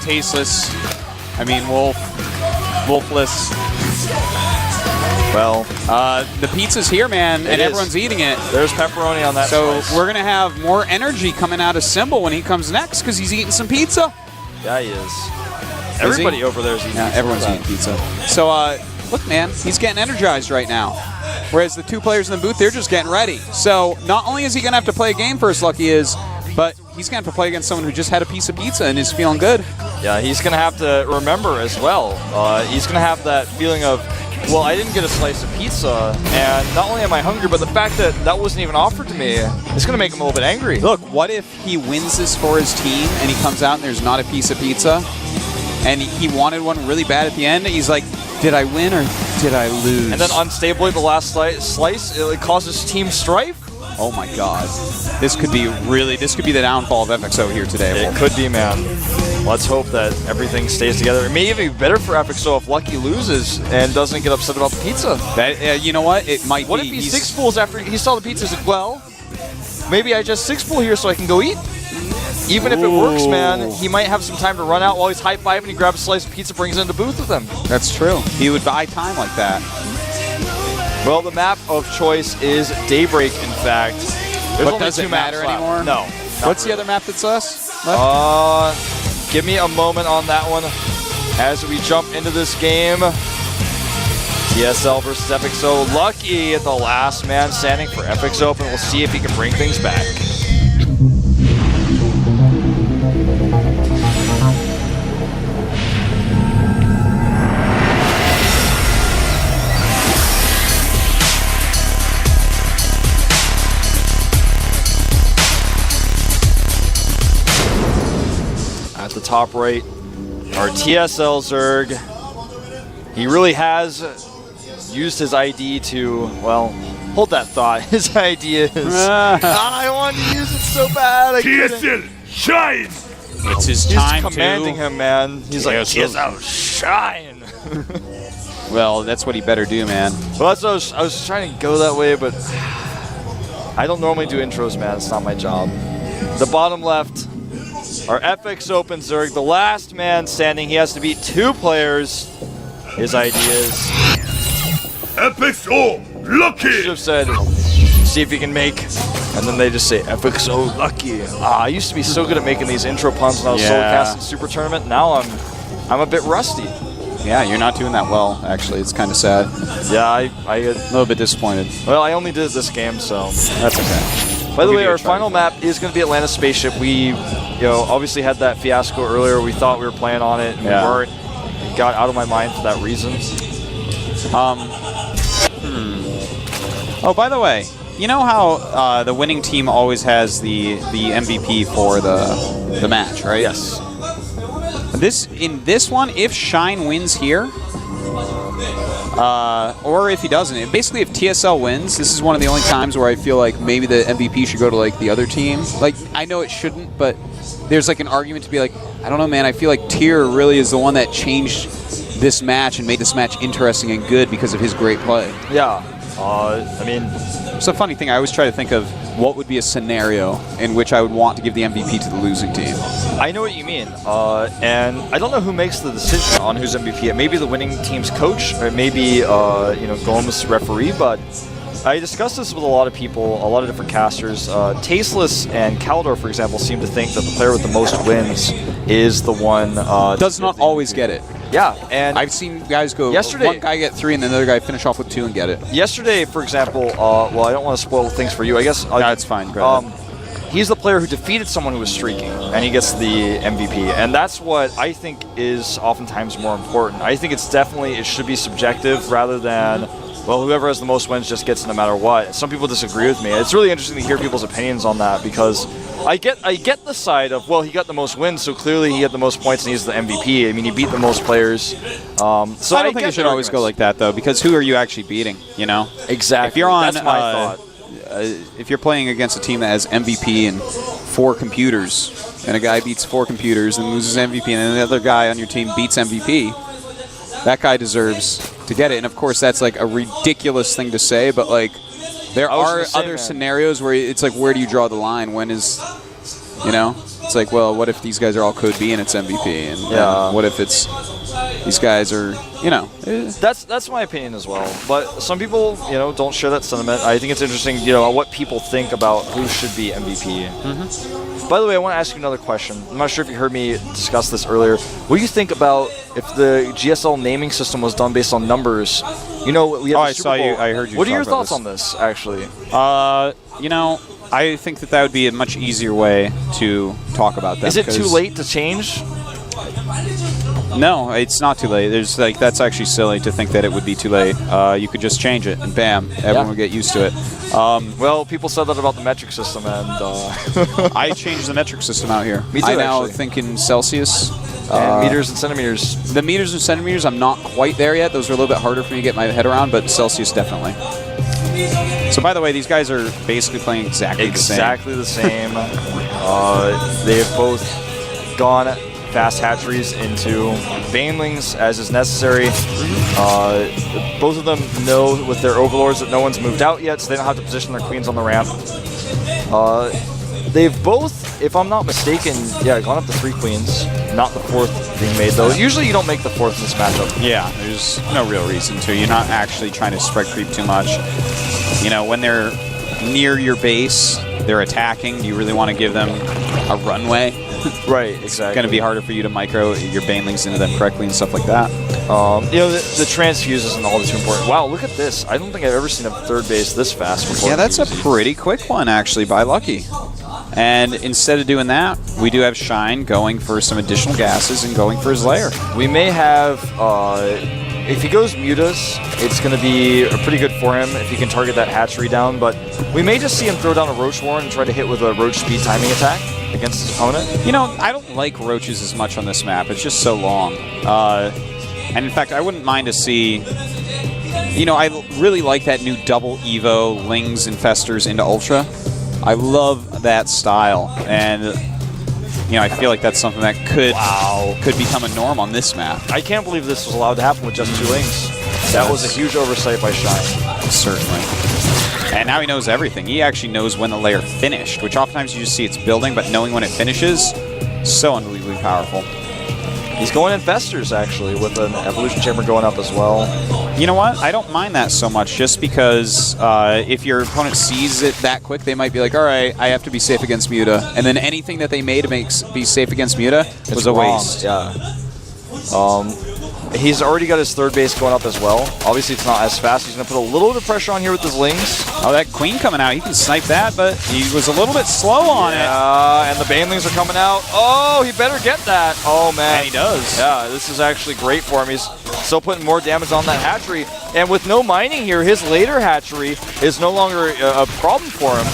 tasteless. I mean, wolfless. Well, the pizza's here, man, and everyone's eating it. There's pepperoni on that slice. So we're going to have more energy coming out of Symbol when he comes next because he's eating some pizza. Yeah, he is. Everybody over there is eating pizza. Everyone's eating pizza. So, look, man, he's getting energized right now. Whereas the 2 players in the booth, they're just getting ready. So not only is he going to have to play a game first, Lucky is, but he's going to have to play against someone who just had a piece of pizza and is feeling good. Yeah, he's going to have to remember as well. He's going to have that feeling of, well, I didn't get a slice of pizza, and not only am I hungry, but the fact that that wasn't even offered to me is going to make him a little bit angry. Look, what if he wins this for his team, and he comes out and there's not a piece of pizza, and he wanted one really bad at the end? He's like, did I win or did I lose? And then unstably, the last slice, it causes team strife. Oh my God. This could be the downfall of FXO here today. It could be, man. Let's hope that everything stays together. It may even be better for FXO if Lucky loses and doesn't get upset about the pizza. You know what? It might What be. if he 6-pools after he saw the pizza? He's like, well, maybe I just 6-pool here so I can go eat? Even if it works, man, he might have some time to run out while he's high-fiving. He grabs a slice of pizza, brings it into the booth with him. That's true. He would buy time like that. Well, the map of choice is Daybreak, in fact. There's But only does 2 it matter maps left. anymore? No. What's the other map that's left? Give me a moment on that one as we jump into this game. TSL versus FXO. Lucky at the last man standing for FXOpen. We'll see if he can bring things back. At the top right, our TSL Zerg. He really has used his ID to, well, hold that thought. His ID is, I wanted to use it so bad. I TSL, shine! It's his time He's commanding him, man. He's like, TSL, shine! Well, that's what he better do, man. Well, that's what I was trying to go that way, but I don't normally do intros, man. It's not my job. The bottom left, our FXOpen Zerg, the last man standing. He has to beat 2 players. His ideas. FXO, lucky! Should have said, see if you can make, and then they just say, FXO, lucky. I used to be so good at making these intro puns when I was solo casting Super Tournament. Now I'm a bit rusty. Yeah, you're not doing that well, actually. It's kind of sad. Yeah, I a little bit disappointed. Well, I only did this game, so that's okay. By the way, our final map is going to be Atlantis Spaceship. We, obviously had that fiasco earlier. We thought we were playing on it, and we weren't. It got out of my mind for that reason. Oh, by the way, you know how the winning team always has the MVP for the match, right? Yes. In this one, if Shine wins here, or if he doesn't, basically if TSL wins, this is one of the only times where I feel like maybe the MVP should go to like the other team. Like, I know it shouldn't, but there's like an argument to be like, I don't know, man, I feel like Tyr really is the one that changed this match and made this match interesting and good because of his great play. Yeah. I mean, it's a funny thing. I always try to think of what would be a scenario in which I would want to give the MVP to the losing team. I know what you mean, and I don't know who makes the decision on who's MVP. It may be the winning team's coach, or it may be GOM's referee. But I discussed this with a lot of people, a lot of different casters. Tasteless and Caldor, for example, seem to think that the player with the most wins is the one. Does not always get it. Yeah, and I've seen guys go, yesterday, one guy get 3 and then the other guy finish off with 2 and get it. Yesterday, for example, well, I don't want to spoil things for you. I guess that's fine. Go ahead. He's the player who defeated someone who was streaking, and he gets the MVP. And that's what I think is oftentimes more important. I think it should be subjective rather than, well, whoever has the most wins just gets it no matter what. Some people disagree with me. It's really interesting to hear people's opinions on that because I get the side of, well, he got the most wins, so clearly he had the most points and he's the MVP. I mean, he beat the most players. So I don't think it should always go like that, though, because who are you actually beating, you know? Exactly. If you're on, that's my thought. If you're playing against a team that has MVP and 4 computers, and a guy beats 4 computers and loses MVP, and then the other guy on your team beats MVP, that guy deserves to get it. And of course, that's like a ridiculous thing to say, but like there are other scenarios where it's like, where do you draw the line? When is, it's like, well, what if these guys are all Code B and it's MVP? And what if it's these guys are, you know. That's my opinion as well. But some people, you know, don't share that sentiment. I think it's interesting, you know, what people think about who should be MVP. By the way, I want to ask you another question. I'm not sure if you heard me discuss this earlier. What do you think about if the GSL naming system was done based on numbers? You know, we had the Super Bowl. I heard you. What are your thoughts on this, actually? You know, I think that would be a much easier way to talk about that. Is it too late to change? No, it's not too late. There's like that's actually silly to think that it would be too late. You could just change it, and bam, everyone would get used to it. Well, people said that about the metric system, and I changed the metric system out here. Me too, I now actually. think in Celsius. And meters and centimeters. The meters and centimeters, I'm not quite there yet. Those are a little bit harder for me to get my head around, but Celsius definitely. So, by the way, these guys are basically playing exactly the same. Exactly the same. They have both gone fast hatcheries into banelings as is necessary. Both of them know with their overlords that no one's moved out yet, so they don't have to position their queens on the ramp. They've both, if I'm not mistaken, gone up to 3 queens. Not the 4th being made, though. Usually you don't make the 4th in this matchup. Yeah, there's no real reason to. You're not actually trying to spread creep too much. You know, when they're near your base, they're attacking. You really want to give them a runway. Right, exactly. It's going to be harder for you to micro your banelings into them correctly and stuff like that. You know, the transfuse isn't all too important. Wow, look at this. I don't think I've ever seen a third base this fast before. Yeah, that's a pretty quick one, actually, by Lucky. And instead of doing that, we do have Shine going for some additional gases and going for his lair. We may have, if he goes Mutas, it's going to be pretty good for him if he can target that hatchery down, but we may just see him throw down a Roach Warren and try to hit with a Roach speed timing attack against his opponent. You know, I don't like Roaches as much on this map. It's just so long. And in fact, I wouldn't mind to see... You know, I really like that new double Evo Lings Infestors into Ultra. I love that style, and you know I feel like that's something that could become a norm on this map. I can't believe this was allowed to happen with just 2 Lings. That was a huge oversight by Shine. Certainly. And now he knows everything. He actually knows when the layer finished, which oftentimes you just see it's building, but knowing when it finishes, so unbelievably powerful. He's going Infestors, actually, with an Evolution Chamber going up as well. You know what? I don't mind that so much, just because if your opponent sees it that quick, they might be like, all right, I have to be safe against Muta. And then anything that they made to be safe against Muta was a waste. Yeah. He's already got his 3rd base going up as well. Obviously, it's not as fast. He's going to put a little bit of pressure on here with his Lings. Oh, that Queen coming out. He can snipe that, but he was a little bit slow on it. And the Banelings are coming out. Oh, he better get that. Oh, man. And he does. Yeah, this is actually great for him. He's still putting more damage on that hatchery. And with no mining here, his later hatchery is no longer a problem for him.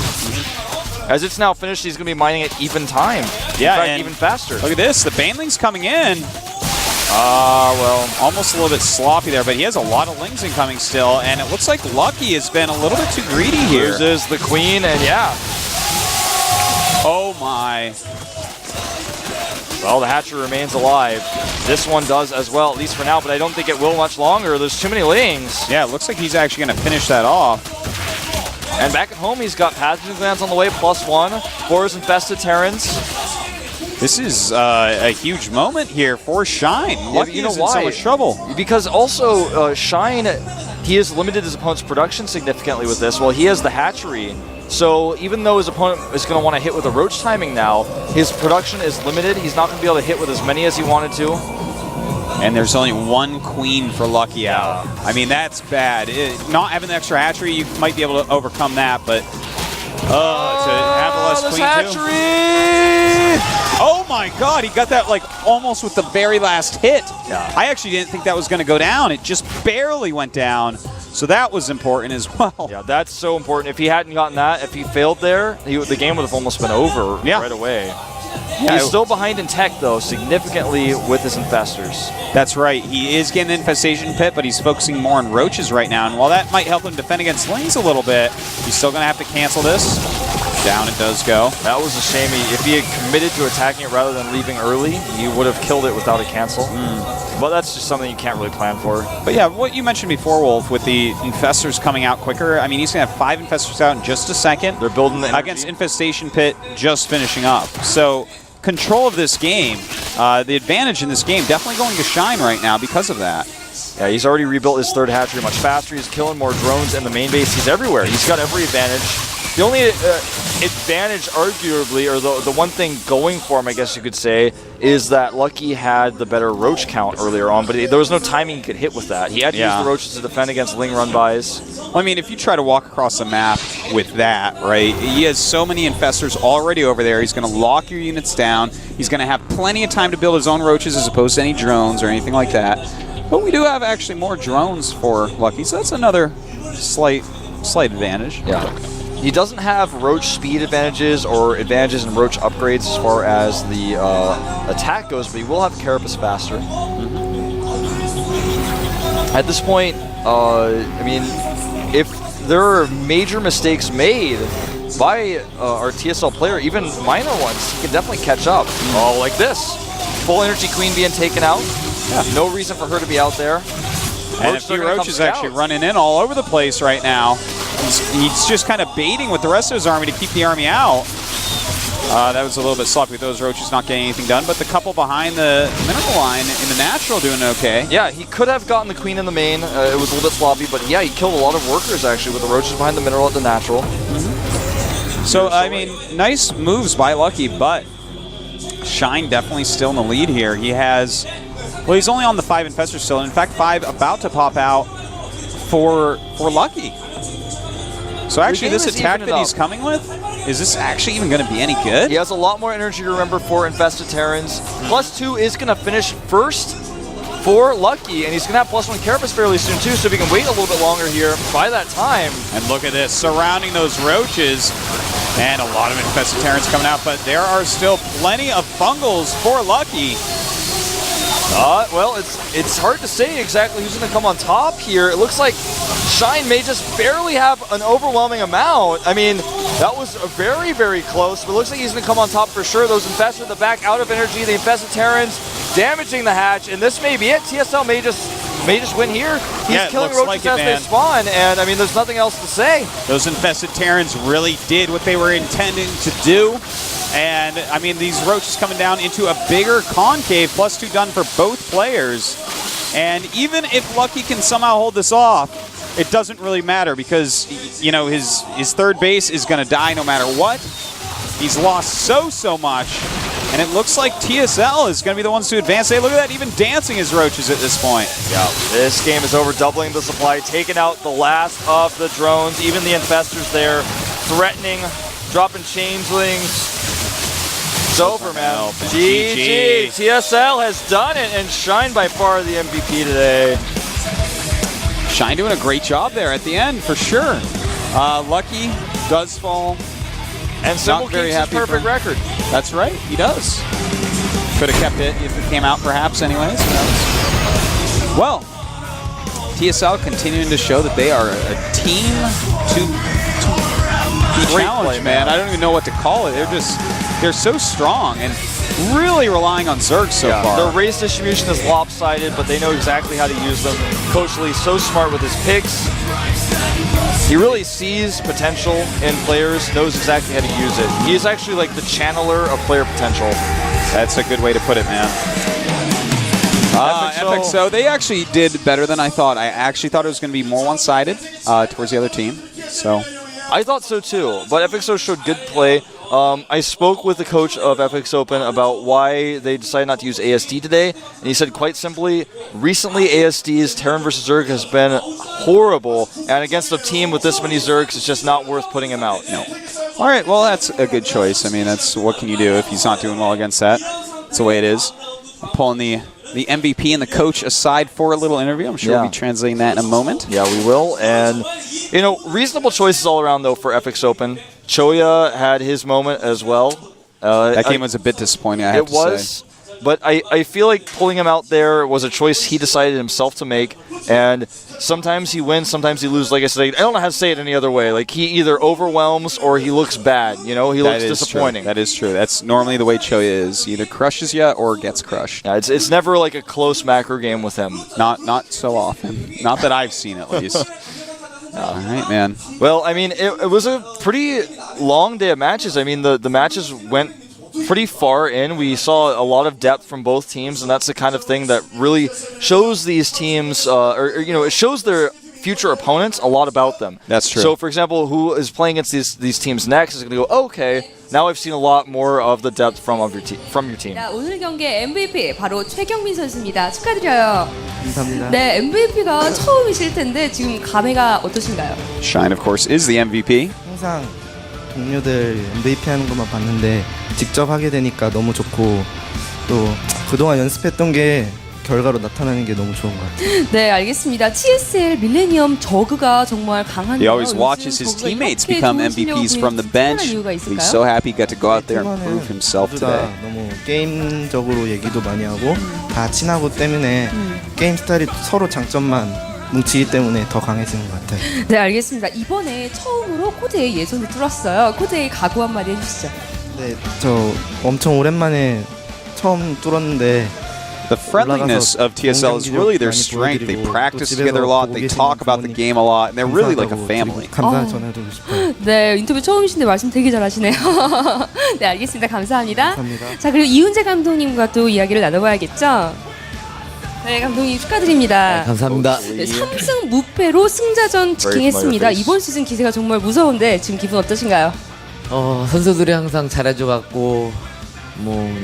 As it's now finished, he's going to be mining at even time. Yeah, in fact, even faster. Look at this. The Banelings coming in. Well, almost a little bit sloppy there, but he has a lot of Lings incoming still, and it looks like Lucky has been a little bit too greedy here. Loses the Queen, and yeah. Oh my. Well, the hatchery remains alive. This one does as well, at least for now, but I don't think it will much longer. There's too many Lings. Yeah, it looks like he's actually going to finish that off. And back at home, he's got Pathogen Glands on the way, +1 for his Infested Terrans. This is a huge moment here for Shine. Lucky you know is in why? so much trouble. Because also, Shine, he has limited his opponent's production significantly with this. Well, he has the hatchery. So even though his opponent is going to want to hit with a Roach timing now, his production is limited. He's not going to be able to hit with as many as he wanted to. And there's only 1 Queen for Lucky out. I mean, that's bad. Not having the extra hatchery, you might be able to overcome that, but to have the less Queen hatchery! Too. Oh my god, he got that like almost with the very last hit. Yeah. I actually didn't think that was going to go down. It just barely went down. So that was important as well. Yeah, that's so important. If he hadn't gotten that, if he failed there, the game would have almost been over right away. Yeah, he's still behind in tech, though, significantly with his Infestors. That's right. He is getting the Infestation Pit, but he's focusing more on Roaches right now. And while that might help him defend against Lings a little bit, he's still going to have to cancel this. Down it does go. That was a shame. If he had committed to attacking it rather than leaving early, he would have killed it without a cancel. But that's just something you can't really plan for. But yeah, what you mentioned before, Wolf, with the Infestors coming out quicker, I mean, he's going to have 5 Infestors out in just a second. They're building the energy. Against Infestation Pit just finishing up. So control of this game, the advantage in this game, definitely going to Shine right now because of that. Yeah, he's already rebuilt his third hatchery much faster. He's killing more drones in the main base. He's everywhere. He's got every advantage. The only advantage, arguably, or the one thing going for him, I guess you could say, is that Lucky had the better roach count earlier on, but there was no timing he could hit with that. He had to use the roaches to defend against Ling run-bys. Well, I mean, if you try to walk across the map with that, right, he has so many infestors already over there. He's going to lock your units down. He's going to have plenty of time to build his own roaches as opposed to any drones or anything like that. But we do have actually more drones for Lucky, so that's another slight advantage. Yeah. He doesn't have roach speed advantages or advantages in roach upgrades as far as the attack goes, but he will have Carapace faster. At this point, I mean, if there are major mistakes made by our TSL player, even minor ones, he can definitely catch up. Oh, like this. Full Energy Queen being taken out. Yeah. No reason for her to be out there. And a few roaches actually running in all over the place right now. He's just kind of baiting with the rest of his army to keep the army out. That was a little bit sloppy with those roaches not getting anything done, but the couple behind the mineral line in the natural doing okay. Yeah, he could have gotten the queen in the main. It was a little bit sloppy, but yeah, he killed a lot of workers actually with the roaches behind the mineral at the natural. So, I mean, nice moves by Lucky, but Shine definitely still in the lead here. He has... Well, he's only on the 5 infestors still. In fact, 5 about to pop out for Lucky. So actually, this attack that he's coming with, is this actually even going to be any good? He has a lot more energy to remember for Infested Terrans. +2 is going to finish first for Lucky, and he's going to have +1 Carapace fairly soon too, so we can wait a little bit longer here. By that time... And look at this, surrounding those roaches. And a lot of Infested Terrans coming out, but there are still plenty of fungals for Lucky. Well, it's hard to say exactly who's going to come on top here. It looks like Shine may just barely have an overwhelming amount. I mean, that was very, very close, but it looks like he's going to come on top for sure. Those Infested in the back out of energy, the Infested Terrans damaging the hatch, and this may be it. TSL may just win here. He's killing roaches as they spawn, and I mean, there's nothing else to say. Those Infested Terrans really did what they were intending to do. And, I mean, these roaches coming down into a bigger concave, +2 done for both players. And even if Lucky can somehow hold this off, it doesn't really matter because, you know, his third base is going to die no matter what. He's lost so much. And it looks like TSL is going to be the ones to advance. Hey, look at that, even dancing his roaches at this point. Yeah, this game is over, doubling the supply, taking out the last of the drones, even the infestors there, threatening, dropping changelings. It's over, man. GG. TSL has done it, and Shine by far the MVP today. Shine doing a great job there at the end, for sure. Lucky does fall. And Symbol keeps his perfect record. That's right, he does. Could have kept it if it came out, perhaps, anyways. Well, TSL continuing to show that they are a team to be challenged, man. I don't even know what to call it. They're so strong and really relying on Zerg so far. Their race distribution is lopsided, but they know exactly how to use them. Coach Lee's so smart with his picks. He really sees potential in players, knows exactly how to use it. He is actually like the channeler of player potential. That's a good way to put it, man. FXO, they actually did better than I thought. I actually thought it was going to be more one-sided towards the other team. So I thought so too, but FXO showed good play. I spoke with the coach of FXOpen about why they decided not to use ASD today, and he said quite simply, recently ASD's Terran versus Zerg has been horrible, and against a team with this many Zergs, it's just not worth putting him out. No. All right, well, that's a good choice. I mean, that's what can you do if he's not doing well against that? That's the way it is. I'm pulling the MVP and the coach aside for a little interview. I'm sure we'll be translating that in a moment. Yeah, we will. And, you know, reasonable choices all around, though, for FXOpen. Choya had his moment as well. That game was a bit disappointing, I have to say. It was, but I feel like pulling him out there was a choice he decided himself to make. And sometimes he wins, sometimes he loses. Like I said, I don't know how to say it any other way. Like, he either overwhelms or he looks bad. You know, he looks disappointing. That is true. That's normally the way Choya is. He either crushes you or gets crushed. Yeah, it's never like a close macro game with him. Not so often. Not that I've seen, at least. All right, man. Well, I mean, it was a pretty long day of matches. I mean, the matches went pretty far in. We saw a lot of depth from both teams, and that's the kind of thing that really shows these teams, it shows their future opponents a lot about them. That's true. So, for example, who is playing against these teams next is going to go, okay, now I've seen a lot more of the depth from your team. 자, 오늘 경기의 MVP 바로 최경민 선수입니다. 축하드려요. 감사합니다. 네, MVP가 처음이실 텐데 지금 감회가 어떠신가요? Shine, of course, is the MVP. 항상 동료들 MVP 하는 것만 봤는데 직접 하게 되니까 너무 좋고 또 그동안 연습했던 게 결과로 나타나는 게 너무 좋은 것 같아요. 네, 알겠습니다. TSL 밀레니엄 저그가 정말 강한데요. He always watches his teammates become MVPs from the bench. He's so happy he got to go out there and prove himself 모두 today. 다 너무 게임적으로 얘기도 많이 하고 다 친하고 때문에 게임 스타일이 서로 장점만 뭉치기 때문에 더 강해지는 것 같아요. 네, 알겠습니다. 이번에 처음으로 코드A 예선을 뚫었어요. 코드A 각오 한마디 해주시죠. 네, 저 엄청 오랜만에 처음 뚫었는데 The friendliness of TSL is really their strength. They practice together a lot, they talk about the game a lot, and they're really like a family. 감사 전해드리고 싶어요. 네, 인터뷰 처음이신데 말씀 되게 잘하시네요. 네, 알겠습니다. 감사합니다. 감사합니다. 자, 그리고 이훈재 감독님과 또 이야기를 나눠봐야겠죠? 네, 감독님 축하드립니다. 감사합니다. 네, 3승 무패로 승자전 직행했습니다. 이번 시즌 기세가 정말 무서운데 지금 기분 어떠신가요? 선수들이 항상 잘해줘갖고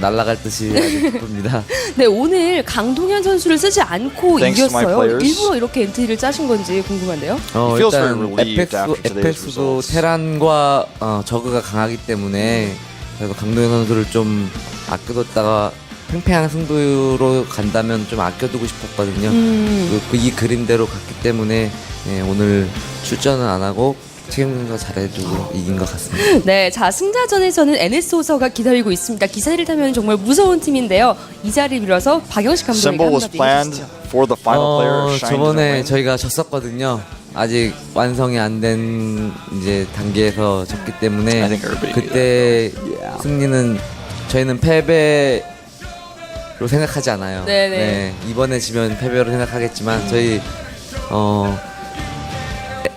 날아갈 듯이 아주 기쁩니다. 네, 오늘 강동현 선수를 쓰지 않고 Thanks to my 이겼어요. players. 일부러 이렇게 엔트리를 짜신 건지 궁금한데요. feels very 일단 relieved after today's FX도 results. 테란과 저그가 강하기 때문에 그래서 강동현 선수를 좀 아껴뒀다가 팽팽한 승부로 간다면 좀 아껴두고 싶었거든요. 이 그림대로 갔기 때문에 오늘 출전은 안 하고 책임져서 잘해주고 이긴 것 같습니다. 네, 자, 승자전에서는 NS 호서가 기다리고 있습니다. 기사를 타면 정말 무서운 팀인데요. 이 자리를 빌어서 박영식 감독에게 Symbol was 한마디 planned 해주시죠. for the final player. Shine 저번에 didn't win. 저희가 졌었거든요. 아직 완성이 안 된 이제 단계에서 졌기 때문에 I think everybody 그때 승리는 저희는 패배로 생각하지 않아요. 네네. 이번에 지면 패배로 생각하겠지만 저희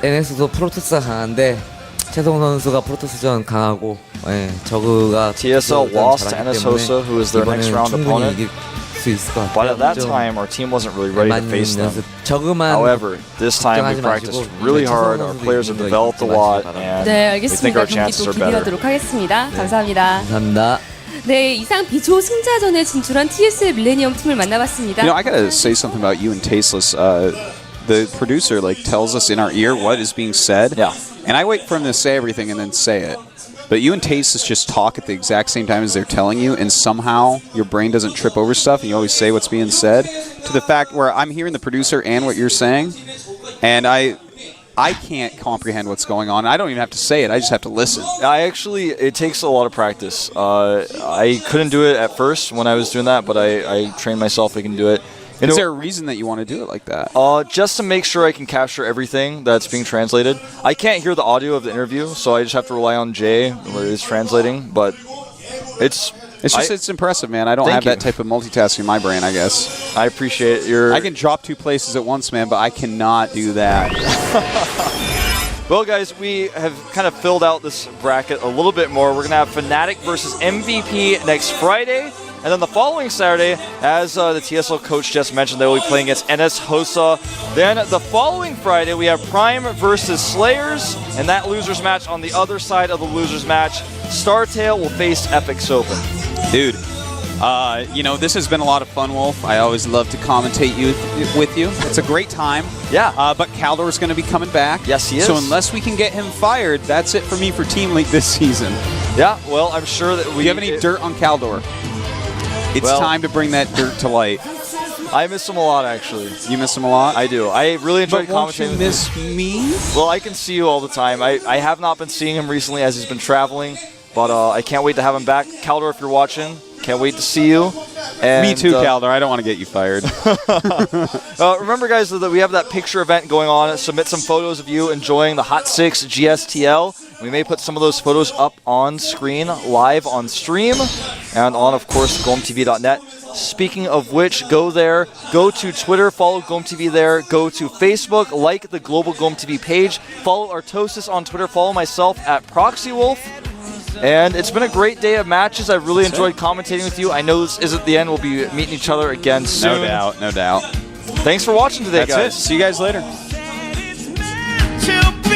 NS도 프로토스가 강한데 최성 선수가 프로토스전 강하고 저그가 TSL lost to NS Hosa, who is their next round 충분히 opponent. 이길 수 있을 것 같아요. But at that 좀 time, our team wasn't really ready to 많이 face them. 연습 저그만 However, this time we 걱정하지 practiced 마시고 really 이제 hard. 최성원 Our 선수도 players have 이기는 거 developed a 잊지 lot, 마시기 and 네, we think 알겠습니다. our 경기 chances 또 are better. 기대하도록 하겠습니다. 감사합니다. 감사합니다. 네, 이상 비조 승자전에 진출한 TSL 밀레니엄 팀을 만나봤습니다. You know, I gotta say something about you and Tasteless. The producer tells us in our ear what is being said. Yeah. And I wait for him to say everything and then say it. But you and Tasteless just talk at the exact same time as they're telling you, and somehow your brain doesn't trip over stuff, and you always say what's being said. To the fact where I'm hearing the producer and what you're saying, and I can't comprehend what's going on. I don't even have to say it. I just have to listen. It takes a lot of practice. I couldn't do it at first when I was doing that, but I trained myself I can do it. Is there a reason that you want to do it like that? Just to make sure I can capture everything that's being translated. I can't hear the audio of the interview, so I just have to rely on Jay where it's translating. But it's impressive, man. I don't have that type of multitasking in my brain, I guess. I appreciate your... I can drop 2 places at once, man, but I cannot do that. Well, guys, we have kind of filled out this bracket a little bit more. We're going to have Fnatic versus MVP next Friday. And then the following Saturday, as the TSL coach just mentioned, they will be playing against NS Hosa. Then the following Friday, we have Prime versus Slayers. And that losers match on the other side of the losers match, Startail will face FXOpen. Dude, this has been a lot of fun, Wolf. I always love to commentate with you. It's a great time. Yeah. But Caldor's going to be coming back. Yes, he is. So unless we can get him fired, that's it for me for Team League this season. Yeah, well, I'm sure that we... Do you have any dirt on Caldor? It's time to bring that dirt to light. I miss him a lot, actually. You miss him a lot? I do. I really enjoy But won't you commentating. miss me? Well, I can see you all the time. I have not been seeing him recently as he's been traveling, but I can't wait to have him back. Caldor, if you're watching, can't wait to see you. And, me too, Caldor. I don't want to get you fired. Remember, guys, that we have that picture event going on. Submit some photos of you enjoying the Hot 6 GSTL. We may put some of those photos up on screen, live on stream, and on, of course, GOMTV.net. Speaking of which, go there, go to Twitter, follow GOMTV there, go to Facebook, like the Global GOMTV page, follow Artosis on Twitter, follow myself at ProxyWolf. And it's been a great day of matches. I've really enjoyed commentating with you. I know this isn't the end. We'll be meeting each other again soon. No doubt, no doubt. Thanks for watching today, That's guys. it. See you guys later. Chill.